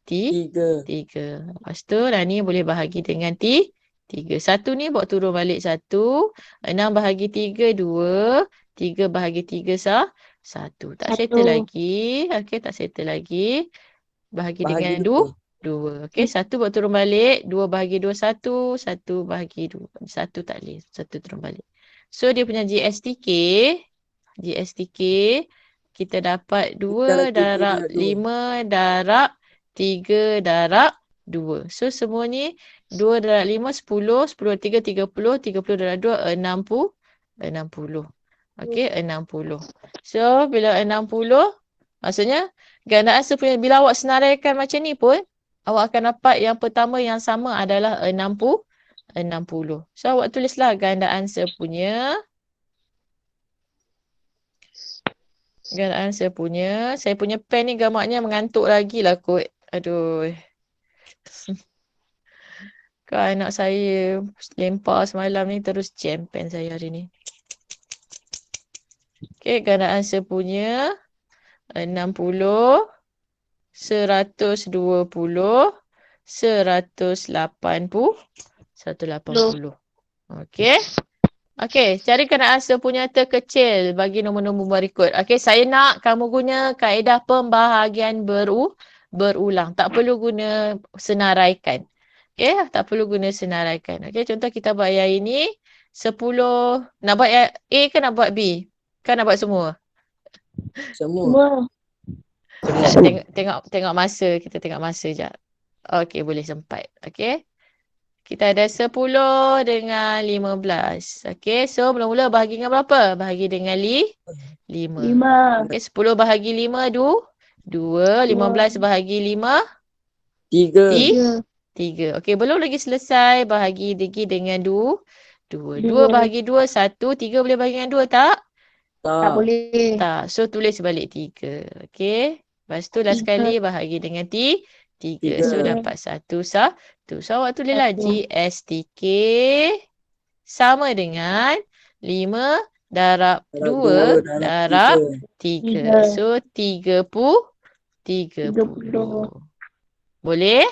S1: 3. Lepas tu, Rani boleh bahagi dengan 3. 1 ni buat turun balik 1. 6 bahagi 3, 2. 3 bahagi 3, 1. Tak settle lagi. Okey, tak settle lagi. Bahagi dengan 2. Okey, 1 buat turun balik. 2 bahagi 2, 1. 1 bahagi 2. 1 tak boleh. 1 turun balik. So, dia punya GSTK, kita dapat 2 darab 5 darab 3 darab 2. So, semua ni 2 darab 5, 10. 10 darab 3, 30. 30 darab 2, 60. Okey, 60. So, bila 60, maksudnya gandaan sepunya, bila awak senaraikan macam ni pun, awak akan dapat yang pertama yang sama adalah 60. So, awak tulislah gandaan sepunya. Gandaan sepunya. Saya punya pen ni gambarnya mengantuk lagi lah kot. Aduh. Kan anak saya lempar semalam ni terus jam pen saya hari ni. Okey, gandaan sepunya 60, 120, 180, 180. Okey. Okey, cari gandaan sepunya terkecil bagi nombor-nombor berikut. Okey, saya nak kamu guna kaedah pembahagian berulang. Tak perlu guna senaraikan. Okey, tak perlu guna senaraikan. Okey, contoh kita buat yang ini. 10. Nak buat yang A ke nak buat B? Kan nak buat semua?
S2: Semua.
S1: Tengok masa. Kita tengok masa sekejap. Okey, boleh sempat. Okey. Kita ada 10 dengan 15. Okey, so mula-mula bahagi dengan berapa? Bahagi dengan 5. Okey, 10 bahagi 5, 2. 15 bahagi 5, 3. Okey, belum lagi selesai. Bahagi lagi dengan 2. 2 bahagi 2, 1. 3 boleh bahagi dengan 2 tak?
S2: Tak boleh.
S1: Tak. So, tulis balik 3. Okey. Lepas tu last sekali bahagi dengan 3. So, dapat 1. So, awak tulislah GSTK sama dengan 5 darab 2 darab 3. So, 30. Boleh?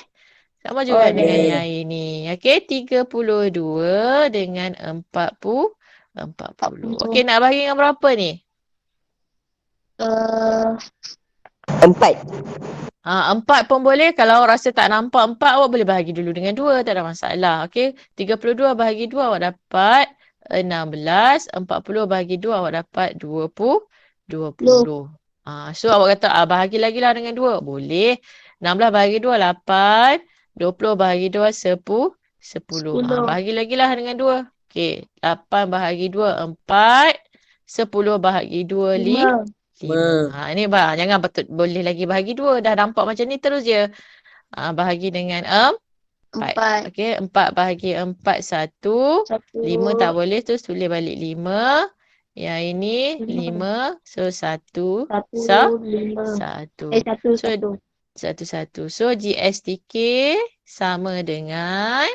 S1: Sama juga dengan yang ini. Okey, 32 dengan 40. Okey, nak bahagi dengan berapa ni? 4 pun boleh. Kalau awak rasa tak nampak 4, awak boleh bahagi dulu dengan 2. Tak ada masalah. Okey. 32 bahagi 2, awak dapat 16. 40 bahagi 2, awak dapat 20. So, awak kata, bahagi lagi lah dengan 2. Boleh. 16 bahagi 2, 8. 20 bahagi 2, 10. Bahagi lagi lah dengan 2. Okey. 8 bahagi 2, 4. 10 bahagi 2, 5. Ini bang, jangan boleh lagi bahagi 2. Dah nampak macam ni terus je. Bahagi dengan 4. Okey, 4 bahagi 4, 1. 5 tak boleh, terus tulis balik 5. Yang ini 5. So 1. 1. So GSTK sama dengan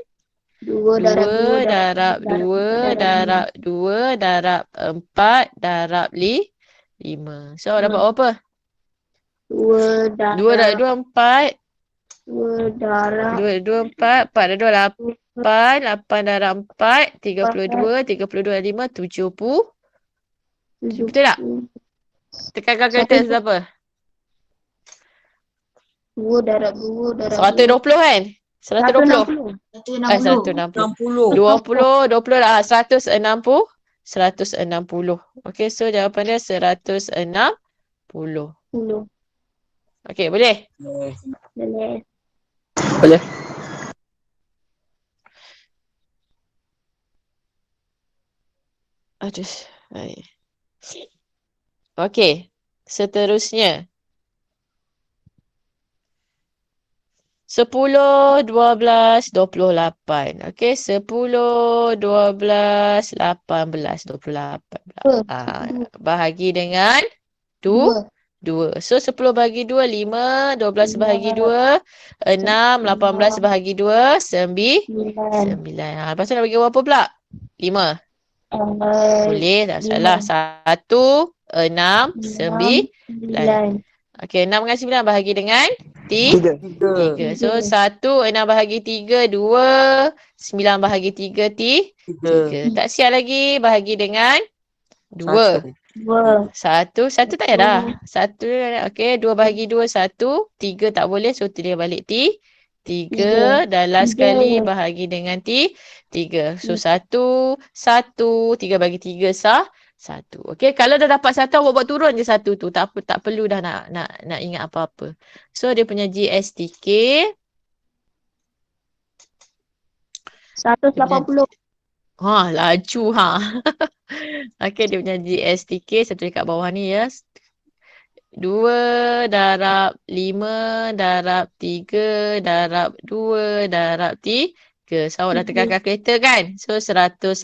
S2: 2
S1: 2 darab 2 darab 2 darab 4 darab 5. So, dapat berapa?
S2: 2
S1: 2 darab 2, 4.
S2: 2 darab
S1: 2, 4. 4 darab 2, 8. 8 darab 4. 32. 32 darab 5, 70.
S2: 70.
S1: Betul tak? Tekan kalkulator berapa?
S2: 2 darab 2 darab
S1: 120 kan? 120.
S2: 160.
S1: 160. 20 lah. 160. 160. Okay, so jawapan dia 160.
S2: 10.
S1: Okay, boleh?
S2: Boleh.
S3: Boleh.
S1: Aduh. Baik. Okay, seterusnya. 10, 12, 28. Okay, 10, 12, 18, 28. Bahagi dengan 2. 2. So, 10 bahagi 2, 5. 12 bahagi 2, 6. 18 bahagi 2, 9. 9. Lepas tu nak bagi berapa pula? 5. Boleh, tak salah. 1, 6, 9. Okey, 6 dengan 9 bahagi dengan 3. 3. So, 1, 6 bahagi 3, 2. 9 bahagi 3, 3. Tak siap lagi. Bahagi dengan 2. 1. 1 tak payah dah. 1. Okey, 2 bahagi 2, 1. 3 tak boleh. So, dia balik 3. Dan last sekali bahagi dengan 3. So, 1. 1. 3 bagi 3 sah. 1. Okey, kalau dah dapat 1, awak buat turun je 1 tu. Tak perlu dah nak ingat apa-apa. So, dia punya GSTK
S2: 180.
S1: Laju ha. Okey, dia punya GSTK saya tulis kat bawah ni ya. 2 darab 5 darab 3 darab 2 darab 3. So, awak dah tekan kalkulator kan? So, 180.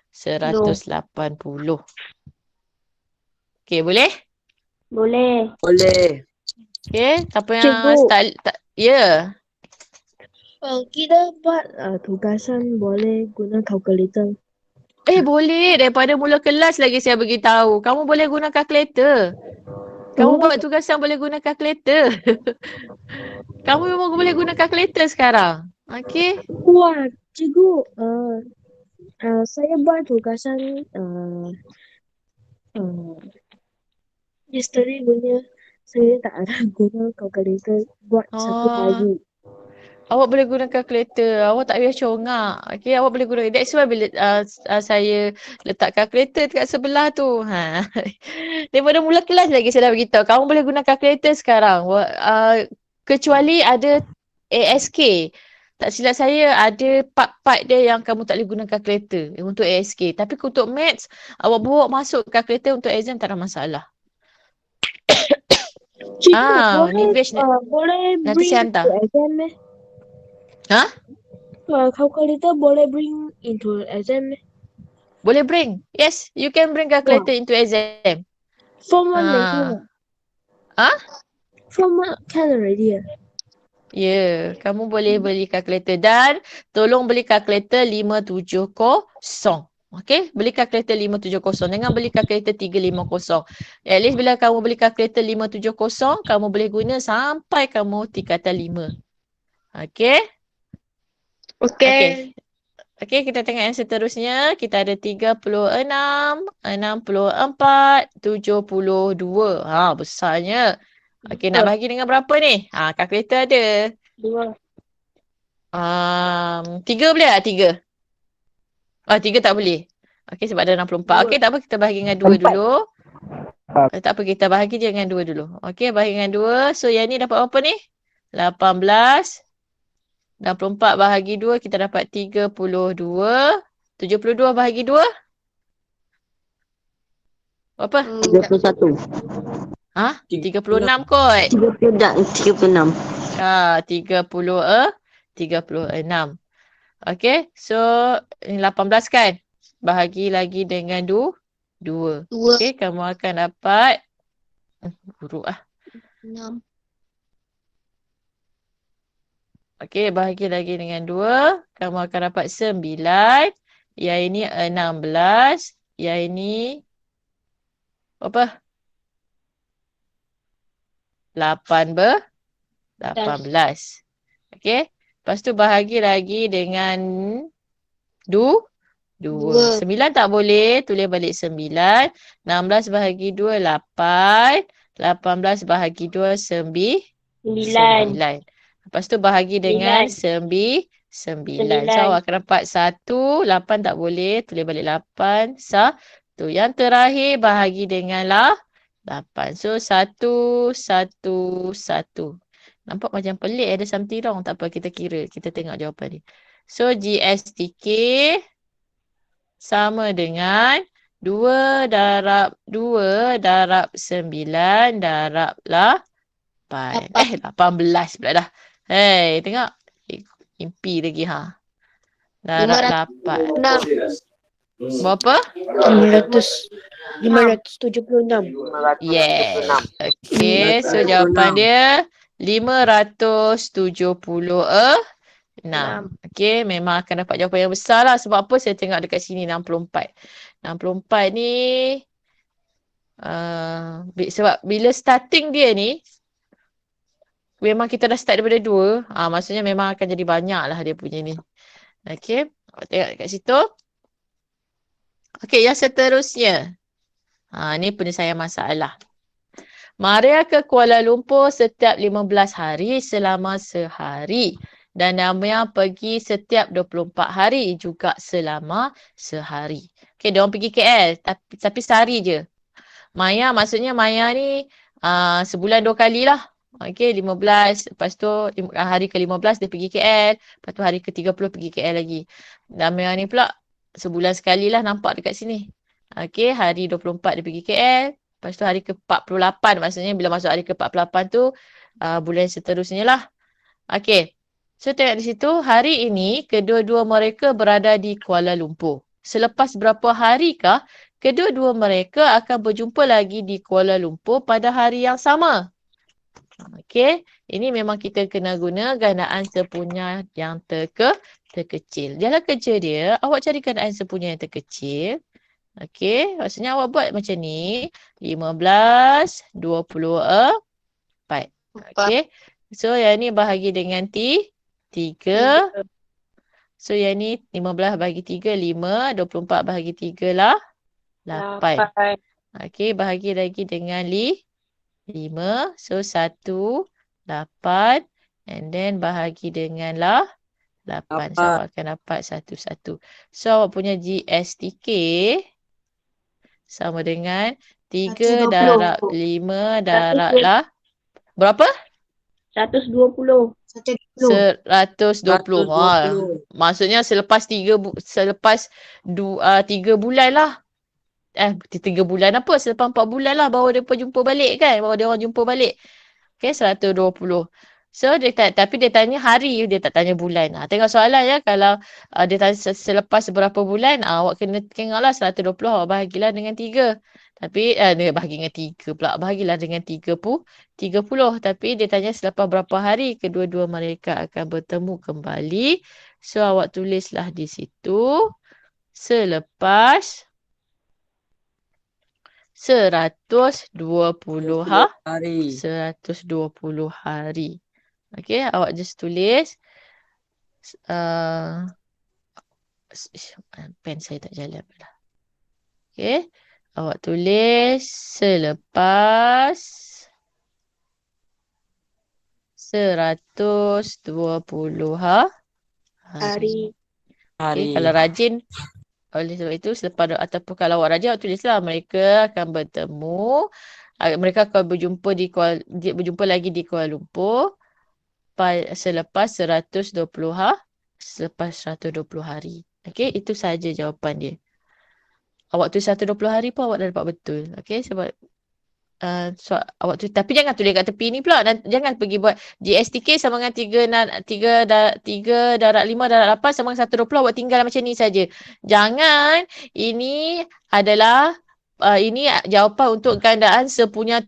S1: 180. Okey, boleh?
S2: Boleh.
S1: Okey, siapa yang
S4: Cikgu.
S1: start? Ya.
S4: Kita buat tugasan boleh guna kalkulator.
S1: Boleh. Daripada mula kelas lagi saya beritahu. Kamu boleh guna kalkulator. Kamu buat tugasan boleh guna kalkulator. Kamu memang boleh guna kalkulator sekarang. Okey.
S4: Wah, cikgu, saya buat tugasan yesterday punya saya tak ada guna kalkulator buat satu hari.
S1: Awak boleh guna kalkulator. Awak tak payah congak. Okey, awak boleh guna. That's why bila saya letak kalkulator dekat sebelah tu. Daripada mula kelas lagi saya dah beritahu. Kamu boleh guna kalkulator sekarang. Kecuali ada ASK. Tak silap saya ada part-part dia yang kamu tak boleh guna kalkulator untuk ASK. Tapi untuk maths, awak bawa masuk kalkulator untuk exam tak ada masalah.
S4: Cikgu,
S1: Nivesh
S4: boleh
S1: nanti
S4: bring
S1: saya hantar.
S4: to exam eh? Calculator boleh bring into exam eh?
S1: Boleh bring. Yes, you can bring calculator into exam.
S4: Form 1 maintain. Form 1 can already.
S1: Ya, kamu boleh beli kalkulator dan tolong beli kalkulator 570. Okey, beli kalkulator 570. Jangan beli kalkulator 350. At least bila kamu beli kalkulator 570, kamu boleh guna sampai kamu tingkatan 5. Okey? Okey. Okey, kita tengok yang seterusnya. Kita ada 36, 64, 72. Besarnya. Okey, nak bahagi dengan berapa ni? Kalkulator ada.
S2: 2.
S1: 3 boleh tak? 3? 3 tak boleh. Okey, sebab ada 64. Okey, tak apa. Kita bahagi dengan 2 dulu. Tak apa, kita bahagi je dengan 2 dulu. Okey, bahagi dengan 2. So, yang ni dapat berapa ni? 18. 64 bahagi 2, kita dapat 32. 72 bahagi 2? Berapa?
S3: 31.
S1: 36 kot.
S3: 36.
S1: 36. Okey, so ni 18 kan? Bahagi lagi dengan 2. Okey, kamu akan dapat buruk
S2: 6.
S1: Okey, bahagi lagi dengan 2. Kamu akan dapat 9. Yang ini 16. Yang ini apa? 18. Okey. Lepas tu bahagi lagi dengan 2. 9 tak boleh. Tulis balik 9. 16 bahagi 2, 8. 18 bahagi 2, 9.
S2: 9.
S1: Lepas tu bahagi dengan 9. So awak akan dapat 1. 8 tak boleh. Tulis balik 8. 1. Yang terakhir bahagi dengan 8. So 1, 1, 1. Nampak macam pelik ada something wrong. Tak apa, kita kira. Kita tengok jawapan ni. So GSTK sama dengan 2 darab 9 darab 8. 18 pula dah. Hei, tengok. Impi lagi ha. Darab 8.
S2: 6.
S1: Berapa?
S4: 576.
S1: Yes. Okay, so jawapan dia 576. Okay, memang akan dapat jawapan yang besar lah. Sebab apa? Saya tengok dekat sini 64. 64 ni sebab bila starting dia ni memang kita dah start daripada 2. Maksudnya memang akan jadi banyak lah dia punya ni. Okay, tengok dekat situ. Okay, yang seterusnya. Ni penyelesaian masalah. Maria ke Kuala Lumpur setiap 15 hari selama sehari. Dan Namia pergi setiap 24 hari juga selama sehari. Okay, dia orang pergi KL tapi sehari je. Maya maksudnya Maya ni sebulan 2 kali lah. Okay, 15. Lepas tu hari ke-15 dia pergi KL. Lepas tu hari ke-30 pergi KL lagi. Namia ni pula sebulan sekali lah nampak dekat sini. Okay, hari 24 dia pergi KL. Lepas tu hari ke-48 maksudnya bila masuk hari ke-48 tu bulan seterusnya lah. Okay. So tengok di situ hari ini kedua-dua mereka berada di Kuala Lumpur. Selepas berapa harikah kedua-dua mereka akan berjumpa lagi di Kuala Lumpur pada hari yang sama. Okay. Ini memang kita kena guna gandaan sepunya yang terkecil. Jalan kerja dia, awak cari gandaan sepunya yang terkecil. Okey, maksudnya awak buat macam ni. 15, 24. Okey. So, yang ni bahagi dengan 3. So, yang ni 15 bahagi 3, 5. 24 bahagi 3 lah. 8. Okey, bahagi lagi dengan 5. So, 1, 8. And then bahagi dengan 8. So, awak akan dapat 1. So, awak punya GSTK sama dengan 3 darab 5 darab berapa?
S2: 120.
S1: 120. Maksudnya selepas 3 bulan lah. 3 bulan apa? Selepas 4 bulan lah baru dia jumpa balik kan? Baru dia orang jumpa balik. Okay, 120. So, tapi dia tanya hari, dia tak tanya bulan. Tengok soalan ya. Kalau dia tanya selepas berapa bulan, awak kena tengoklah 120, awak bahagilah dengan 3. Tapi, dia bahagi dengan 3 pula. Bahagilah dengan 30. Tapi dia tanya selepas berapa hari kedua-dua mereka akan bertemu kembali. So, awak tulislah di situ. Selepas 120 hari. 120 hari. Okay, awak just tulis. Pen saya tak jalan pula. Okay, awak tulis selepas 120 hari. Okay, kalau rajin, oleh sebab itu selepas ataupun kalau awak rajin, awak tulislah mereka akan bertemu. Mereka akan berjumpa lagi di Kuala Lumpur selepas 120 hari. Okey, itu saja jawapan dia. Awak tulis 120 hari pun awak dah dapat betul. Okey, sebab awak tulis, tapi jangan tulis kat tepi ni pula. Dan jangan pergi buat GSTK sama dengan 3 darab 5 darab 8 sama dengan 120. Awak tinggal macam ni saja. Jangan. Ini adalah ini jawapan untuk gandaan sepunya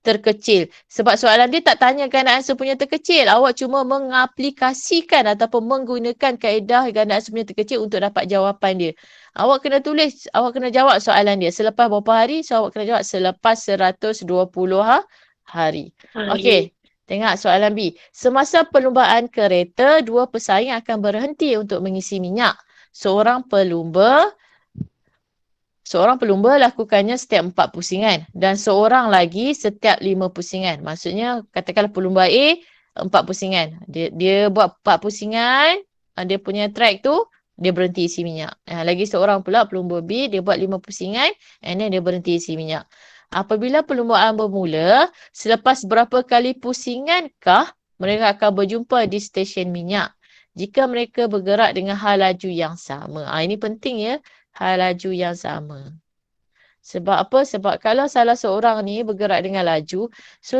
S1: terkecil. Sebab soalan dia tak tanya gandaan sepunya terkecil. Awak cuma mengaplikasikan ataupun menggunakan kaedah gandaan sepunya terkecil untuk dapat jawapan dia. Awak kena tulis, awak kena jawab soalan dia. Selepas berapa hari? So, awak kena jawab selepas 120 hari. Okey. Tengok soalan B. Semasa perlumbaan kereta, dua pesaing akan berhenti untuk mengisi minyak. Seorang pelumba lakukannya setiap 4 pusingan dan seorang lagi setiap 5 pusingan. Maksudnya katakanlah pelumba A 4 pusingan. Dia buat 4 pusingan, dia punya track tu dia berhenti isi minyak. Lagi seorang pula pelumba B, dia buat 5 pusingan and then dia berhenti isi minyak. Apabila perlumbaan bermula, selepas berapa kali pusingankah mereka akan berjumpa di stesen minyak? Jika mereka bergerak dengan hal laju yang sama. Ini penting ya, hal laju yang sama. Sebab apa? Sebab kalau salah seorang ni bergerak dengan laju, so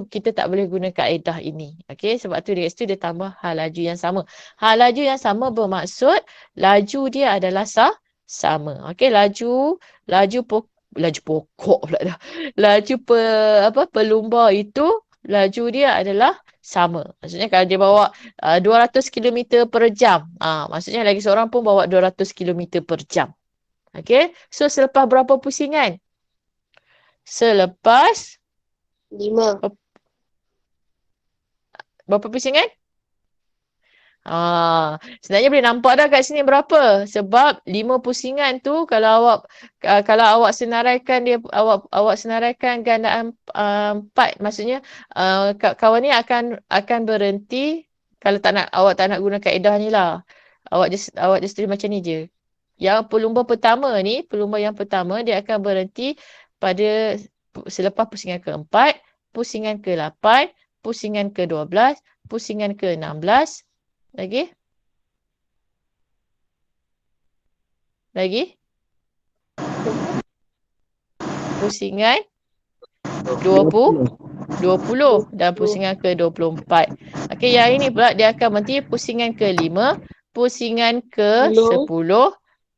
S1: kita tak boleh guna kaedah ini. Okey, sebab tu dia dia tambah hal laju yang sama. Hal laju yang sama bermaksud laju dia adalah sama. Okey, laju pokok pula dah. Pelumba itu laju dia adalah sama. Maksudnya kalau dia bawa 200 km per jam, maksudnya lagi seorang pun bawa 200 km per jam. Okey, so selepas berapa pusingan? Selepas
S2: 5.
S1: berapa pusingan? Sebenarnya boleh nampak dah kat sini berapa. Sebab 5 pusingan tu kalau awak senaraikan dia, awak senaraikan gandaan 4, maksudnya kawan ni akan berhenti kalau awak tak nak guna kaedah ni lah. Awak just tulis macam ni je. Yang pelumba yang pertama dia akan berhenti pada selepas pusingan ke-4, pusingan ke-8, pusingan ke-12, pusingan ke-16. Lagi? Pusingan 20 dan pusingan ke-24. Okey, yang ini pula dia akan berhenti pusingan ke-5, pusingan ke-10,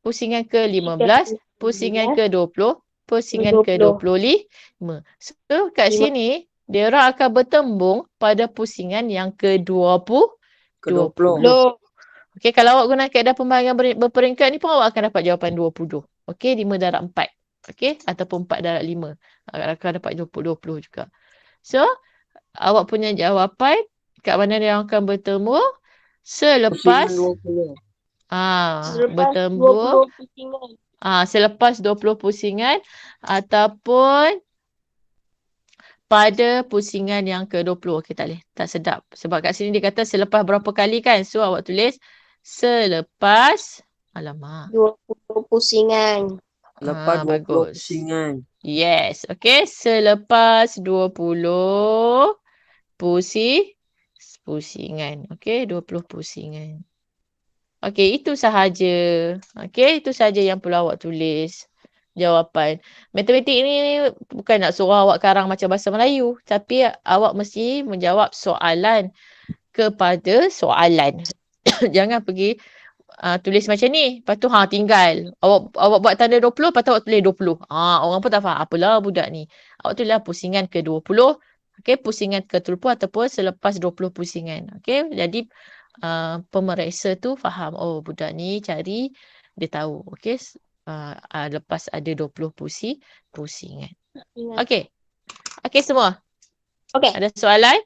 S1: pusingan ke-15, pusingan ke-20, pusingan ke-25. So, kat sini dia orang akan bertembung pada pusingan yang ke-20. Okey, kalau awak guna kaedah pembahagian berperingkat ni pun awak akan dapat jawapan 20. Okey, 5 darab 4. Okey, ataupun 4 darab 5. Akan dapat 20 juga. So, awak punya jawapan kat mana dia akan bertemu selepas
S3: 20.
S1: bertemu
S2: 20 pusingan.
S1: Selepas 20 pusingan ataupun pada pusingan yang ke-20. Okey, tak boleh. Tak sedap. Sebab kat sini dia kata selepas berapa kali kan. So, awak tulis selepas
S2: 20 pusingan.
S3: Lepas 20
S1: bagus.
S3: pusingan.
S1: Yes. Okey. Selepas 20 pusingan. Okey. 20 pusingan. Okey. Itu sahaja. Okey. Itu sahaja yang perlu awak tulis. Jawapan. Matematik ni bukan nak suruh awak karang macam bahasa Melayu. Tapi awak mesti menjawab soalan kepada soalan. Jangan pergi tulis macam ni. Lepas tu tinggal. Awak buat tanda 20, lepas tu awak tulis 20. Orang pun tak faham. Apalah budak ni. Awak tulislah pusingan ke-20. Okey, pusingan ke-30 ataupun selepas 20 pusingan. Okey, jadi pemeriksa tu faham. Oh, budak ni cari, dia tahu. Okey, lepas ada 20 pusingan. Okey. Okey semua?
S2: Okey.
S1: Ada soalan?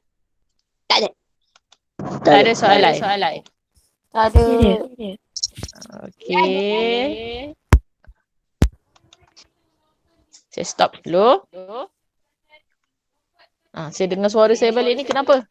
S2: Tak ada.
S1: Tak ada soalan.
S2: Tak ada.
S1: Okey. Saya stop dulu. Saya dengar suara saya balik ni. Kenapa?